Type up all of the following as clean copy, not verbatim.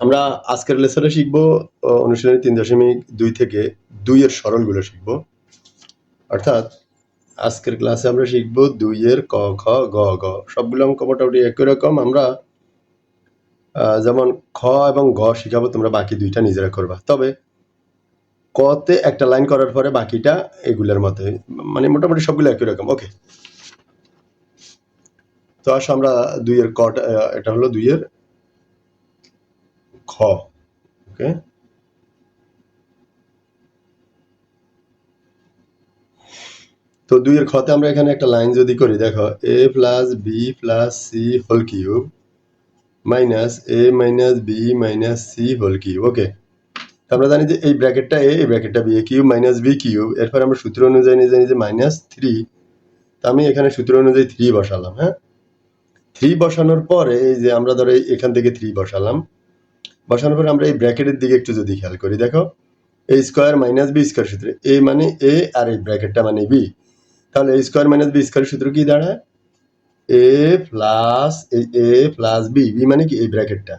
আমরা আজকের লেসনে শিখবো অনুশীলনী 3.2 থেকে 2 এর সরলগুলো শিখবো। অর্থাৎ আজকের ক্লাসে আমরা শিখবো 2 এর ক, খ, গ, গ। সবগুলো অঙ্ক মোটামুটি একই রকম। আমরা যেমন খ এবং গ শিখাবো, তোমরা বাকি 2টা নিজেরা করবা। তবে ক তে একটা লাইন করার পরে বাকিটা এগুলোর মতোই, মানে মোটামুটি সবগুলো একই রকম। ওকে, তো আসো আমরা 2 এর কটা, এটা হলো 2 এর খ। ওকে, তো 2 এর খতে আমরা এখানে একটা লাইন যদি করি, দেখো a plus B plus C whole cube minus a minus B minus C whole cube. Okay, আমরা জানি যে এই ব্র্যাকেটটা a, এই ব্র্যাকেটটা b, a cube minus b cube. এরপর আমরা সূত্র অনুযায়ী জানি যে মাইনাস 3, তো আমি এখানে সূত্র অনুযায়ী 3 বসালাম। হ্যাঁ, 3 বসানোর পরে এই যে আমরা ধরো এখান থেকে 3 বসালাম, বসানোর পরে আমরা এই ব্র্যাকেটের দিকে একটু যদি খেয়াল করি, দেখো a square minus b square সূত্রে a মানে a আর এই ব্র্যাকেটটা মানে b, তাহলে a square minus b square সূত্র কি দাঁড়ায়? a প্লাস বি, বি মানে কি এই ব্র্যাকেটটা।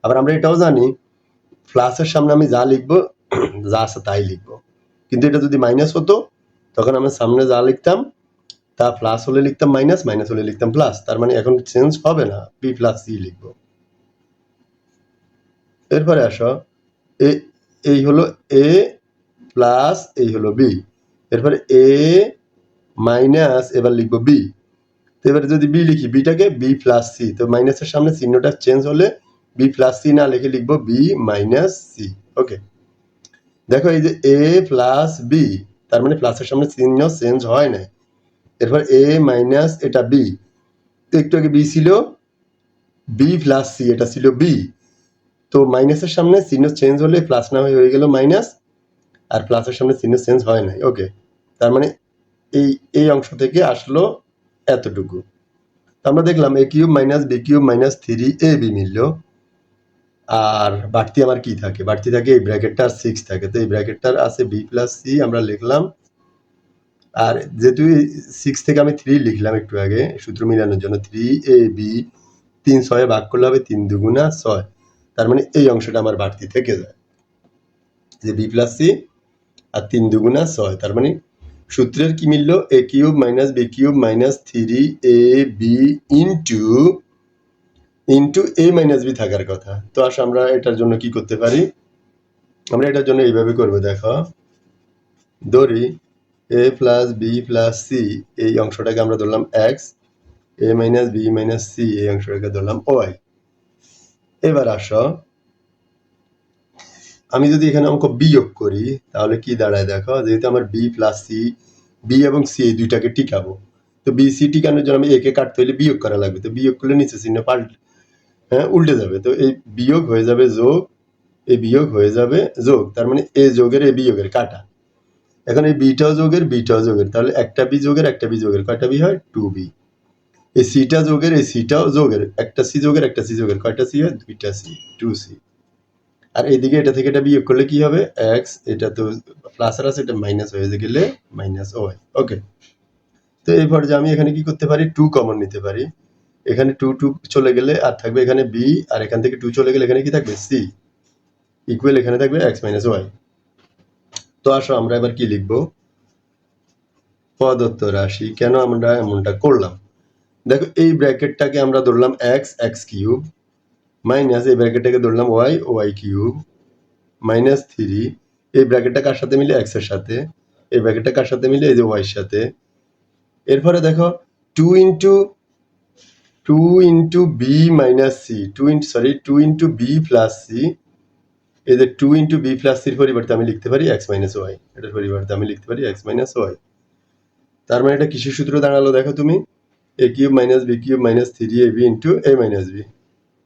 আবার আমরা এটাও জানি প্লাসের সামনে আমি যা লিখবো যা আছে তাই লিখবো, কিন্তু এটা যদি মাইনাস হতো তখন আমরা সামনে যা লিখতাম তা প্লাস হলে লিখতাম মাইনাস, মাইনাস হলে লিখতাম প্লাস। তার মানে এখন চেঞ্জ হবে না, বি প্লাস সি লিখবো। এরপরে আসো এই হলো এ প্লাস এই হলো বি, এরপরে এ মাইনাস এবার লিখবো বি। তো এবারে যদি বি লিখি, বিটাকে বি প্লাস সি, তো মাইনাসের সামনে চিহ্নটা চেঞ্জ হলে বি প্লাস সি না লিখে লিখবো বি মাইনাস সি। ওকে, দেখো এই যে এ প্লাস বি, তার মানে প্লাসের সামনে চিহ্ন চেঞ্জ হয় না। এরপর এ মাইনাস এটা বি, তো একটু আগে বি ছিল বি প্লাস সি, এটা ছিল বি, তো মাইনাসের সামনে চিহ্ন চেঞ্জ হলে প্লাস না হয়ে গেল মাইনাস, আর প্লাসের সামনে চিহ্ন চেঞ্জ হয় নাই। ওকে, তার মানে এই অংশ থেকে আসলো এতটুকু। আমরা দেখলাম A cube minus B cube minus 3ab মিলল, আর বাড়তি আমার কি থাকে? বাড়তি থাকে এই ব্র্যাকেটটার 6 থাকে, তো এই ব্র্যাকেটটার আছে বি প্লাস সি আমরা লিখলাম। আর যেহেতু 6 থেকে আমি 3 লিখলাম একটু আগে সূত্র মিলানোর জন্য, 3ab 3 6 ভাগ করলে হবে 3 দুগুণা 6, তার মানে এই অংশটা আমার বাড়তি থেকে যায় যে বি প্লাস সি আর 3 দুগুণা 6, তার মানে সূত্রের কি মিলল? A cube minus B cube minus 3ab into A minus B থাকার কথা। তো আসো আমরা এটার জন্য কি করতে পারি? আমরা এটার জন্য এইভাবে করবো, দেখো ধরি এ প্লাস বি প্লাস সি, এই অংশটাকে আমরা ধরলাম এক্স, এ মাইনাস বি মাইনাস সি এই অংশটাকে ধরলাম ওয়াই। এবার আসো আমি যদি এখানে অঙ্ক বিয়োগ করি তাহলে কি দাঁড়ায়? দেখো যেহেতু আমার বি প্লাস সি, বি এবং সি এই দুইটাকে টিকাবো, তো বি সি টিকানোর জন্য আমি একে কাটতে হলে বিয়োগ করা লাগবে, তো বিয়োগ করলে নিচে চিহ্ন উল্টে যাবে, তো এই বিয়োগ হয়ে যাবে যোগ, এই বিয়োগ হয়ে যাবে যোগ, তার মানে এ যোগের এ বিয়োগের কাটা। এখন এই বিটাও যোগের বিটাও যোগের, তাহলে একটা বি যোগের একটা বি যোগের, কয়টা বি হয়? 2b। এই সিটা যোগের এই সিটাও যোগের, একটা সি যোগের একটা সি যোগের, কয়টা সি হয়? 2টা সি, 2c। আর এইদিকে এটা থেকে এটা বিয়োগ করলে কি হবে? এক্স, এটা তো প্লাস আর আছে, এটা মাইনাস হয়ে গেলে মাইনাস ওয়াই। ওকে, তো এই পর্যায়ে আমি এখানে কি করতে পারি? 2 কমন নিতে পারি, এখানে 2 চলে গেলে আর থাকবে এখানে বি, আর এখান থেকে 2 চলে গেলে এখানে কি থাকবে? সি ইকুয়াল এখানে থাকবে এক্স মাইনাস ওয়াই। তো আসো আমরা এবার কি লিখবো? প্রদত্ত রাশি, কেন আমরা এমনটা করলাম? দেখো এই ব্র্যাকেটটাকে আমরা ধরলাম এক্স, এক্স কিউব মাইনাস এই ব্র্যাকেটটাকে ধরলাম ওয়াই, ওয়াই কিউব মাইনাস 3, এই ব্র্যাকেটটা কার সাথে মিলে? এক্স এর সাথে। এই ব্র্যাকেটটা কার সাথে মিলে? এই যে ওয়াই এর সাথে। এরপরে দেখো 2 into b minus c, 2 into b plus c, এই যে 2 ইন্টু বি প্লাস সির পরিবর্তে আমি লিখতে পারি এক্স মাইনাস ওয়াই, এটার পরিবর্তে আমি লিখতে পারি এক্স মাইনাস ওয়াই। তার মানে এটা কিসের সূত্র দাঁড়ালো? দেখো তুমি, A cube minus B cube minus 3ab into A minus B,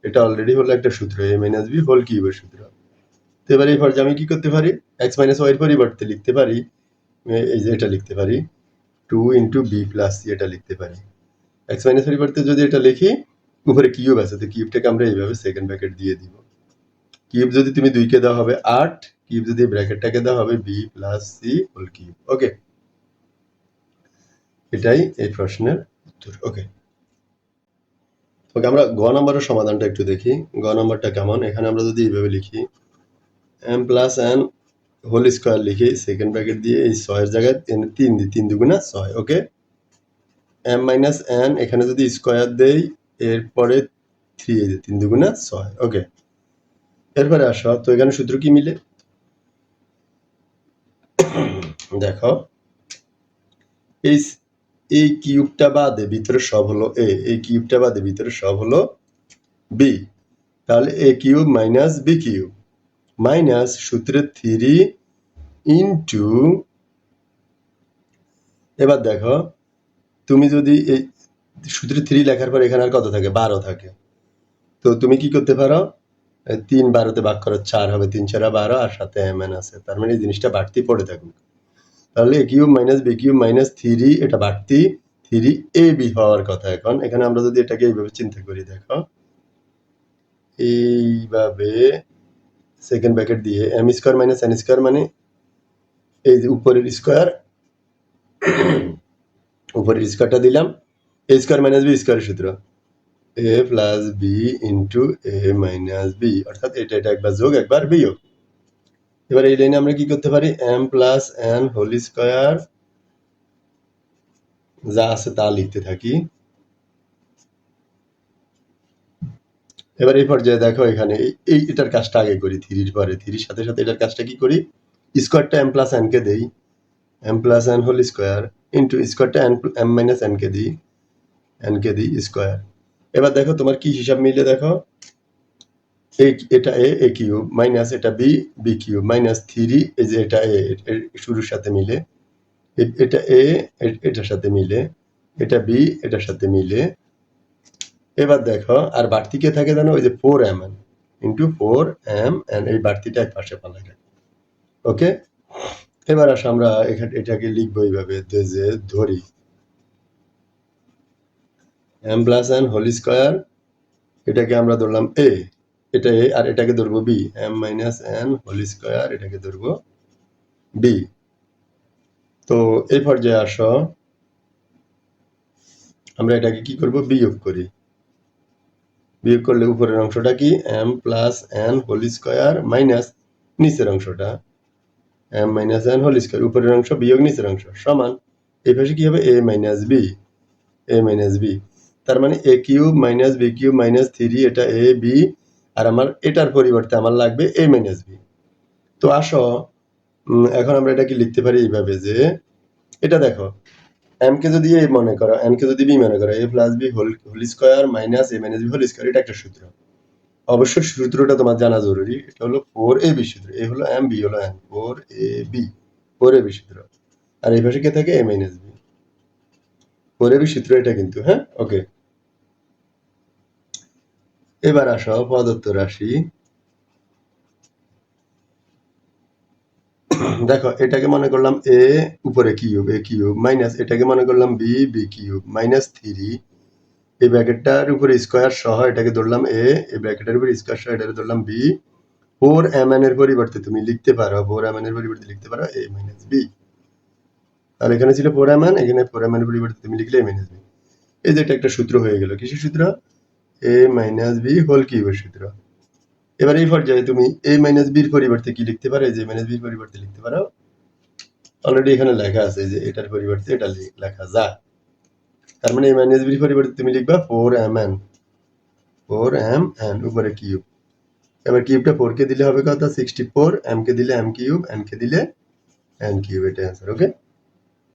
এটা অলরেডি হলো একটা সূত্র, এ মাইনাস বি হোল কিউবের সূত্র। তো এবার এই পর্যায়ে আমি কি করতে পারি? এক্স মাইনাস ওয়াই এর পরিবর্তে লিখতে পারি, এই যে এটা লিখতে পারি 2 ইন্টু বি প্লাস সি, এটা লিখতে পারি। এক্স মাইনাস পরিবর্তে যদি এটা লিখি, উপরে কিউব আছে, তো কিউবটাকে আমরা এইভাবে সেকেন্ড ব্র্যাকেট দিয়ে দিব। কিউব যদি তুমি 2 কে দেওয়া হবে 8, কিউব যদি ব্র্যাকেটটাকে দেওয়া হবে B plus C whole cube. Okay, এটাই এই প্রশ্নের উত্তর। ওকে, ওকে, আমরা গ নাম্বারের সমাধানটা একটু দেখি। গ নাম্বারটা কেমন? এখানে আমরা যদি এইভাবে লিখি m plus n whole square লিখি সেকেন্ড ব্র্যাকেট দিয়ে এই 6 এর জায়গায় 3 দিই, 3 দুগুণা 6, ওকে। m মাইনাস n এখানে যদি স্কোয়ার দেই এরপরে 3 এই যে 3 দুগুণা 6, ওকে। এরপরে আসো তো এখানে সূত্র কি মিলে দেখো, এই এই কিউবটা বাদে ভিতরে সব হলো a, এই কিউবটা বাদে ভিতরে সব হলো b, তাহলে a cube minus b cube minus সূত্রে 3 ইনটু, এবার দেখো তুমি যদি এই সূত্রে 3 লেখার পর এখানে আর কত থাকে? 12 থাকে। তো তুমি কি করতে পারো? 3 12তে ভাগ করো 4 হবে, 3 4 12 আর সাথে mn আছে, তার মানে এই জিনিসটা বাড়তি পড়ে থাকুক। তাহলে a cube minus b cube minus 3 এটা বাড়তি 3ab হওয়ার কথা। এখন এখানে আমরা যদি এটাকে এইভাবে চিন্তা করি, দেখো এইভাবে সেকেন্ড ব্র্যাকেট দিয়ে m square minus n square মানে এই যে উপরের স্কয়ার, উপরের স্কয়ারটা দিলাম, a স্কয়ার মাইনাস b স্কয়ারের সূত্র a plus b into a minus b, অর্থাৎ এটা একবার যোগ একবার বিয়োগ। এবার এই লাইনে আমরা কি করতে পারি? m plus n whole square যা আছে তা লিখতে থাকি। এবার এই পর্যায়ে দেখো এখানে এই এটার কাজটা আগে করি, 3 পরে 3 সাথে সাথে এটার কাজটা কি করি? স্কয়ারটা m প্লাস n কে দেই, m plus n whole square into স্কয়ারটা m মাইনাস n কে দিই, n কে দিই স্কয়ার। এবার দেখো তোমার কি হিসাব মিলে, দেখো এটা a কিউব মাইনাস এটা b কিউব মাইনাস 3 এই যে এটা a শুরুর সাথে মিলে, এটা a এটার সাথে মিলে, এটা b এটার সাথে মিলে। এবার দেখো আর বাড়তি কে থাকে জানো? ওই যে 4mn ইন্টু 4mn, এই বাড়তিটা এক পাশে পালাগে, ওকে। এবার আসো আমরা এটাকে লিখবো এইভাবে যে ধরি m plus n whole square, এটাকে আমরা ধরলাম a, এটা a আর এটাকে ধরবো b, m minus n whole square এটাকে ধরবো b। তো এই পর্যায়ে আসো আমরা এটাকে কি করব? বিয়োগ করি। বিয়োগ করলে উপরের অংশটা কি? m plus n whole square minus নিচের অংশটা m minus n whole square, উপরের অংশ বিয়োগ নিচের অংশ সমান এই পাশে কি হবে? a minus b, a minus b, তার মানে a cube minus b cube minus 3 এটা a b, আর আমার এটার পরিবর্তে আমার লাগবে a মাইনাস b। তো আসো এখন আমরা এটা কি লিখতে পারি এইভাবে যে এটা দেখো m কে যদি a মনে করো, n কে যদি b মনে করো, a plus b whole square minus a minus b whole square, এটা একটা সূত্র। অবশ্যই সূত্রটা তোমার জানা জরুরি। এটা হলো 4ab সূত্র, a হলো m b হলো n, 4ab 4ab সূত্র, আর এই পাশে কে থাকে? a মাইনাস b, 4ab সূত্র এটা কিন্তু, হ্যাঁ, ওকে। এবার আসো প্রদত্ত রাশি, দেখো এটাকে মনে করলাম a উপরে কিউব a কিউব মাইনাস এটাকে মনে করলাম b b কিউব মাইনাস 3, এই ব্র্যাকেটটার উপরে স্কয়ার সহ এটাকে ধরলাম a, এই ব্র্যাকেটের উপরে স্কয়ার সহ এটাকে ধরলাম b। 4mn এর পরিবর্তে তুমি লিখতে পারো, 4mn এর পরিবর্তে লিখতে পারো a মাইনাস b, আর এখানে ছিল 4mn, এখানে 4mn এর পরিবর্তে তুমি লিখলে a মাইনাস b। এই যে এটা একটা সূত্র হয়ে গেল, কিসের সূত্র? a মাইনাস b হোল কিউবের সূত্র। এবার এই পর্যায়ে তুমি a মাইনাস b এর পরিবর্তে কি লিখতে পারো? এই যে মাইনাস b এর পরিবর্তে লিখতে পারো, অলরেডি এখানে লেখা আছে যে এটার পরিবর্তে এটা লেখা যায়, তার মানে a মাইনাস b এর পরিবর্তে তুমি লিখবা 4mn, 4mn উপরে কিউব। এবার কিউবটা 4 কে দিলে হবে কত? 64, m কে দিলে m কিউব, n কে দিলে n কিউব, এটা অ্যান্সার, ওকে।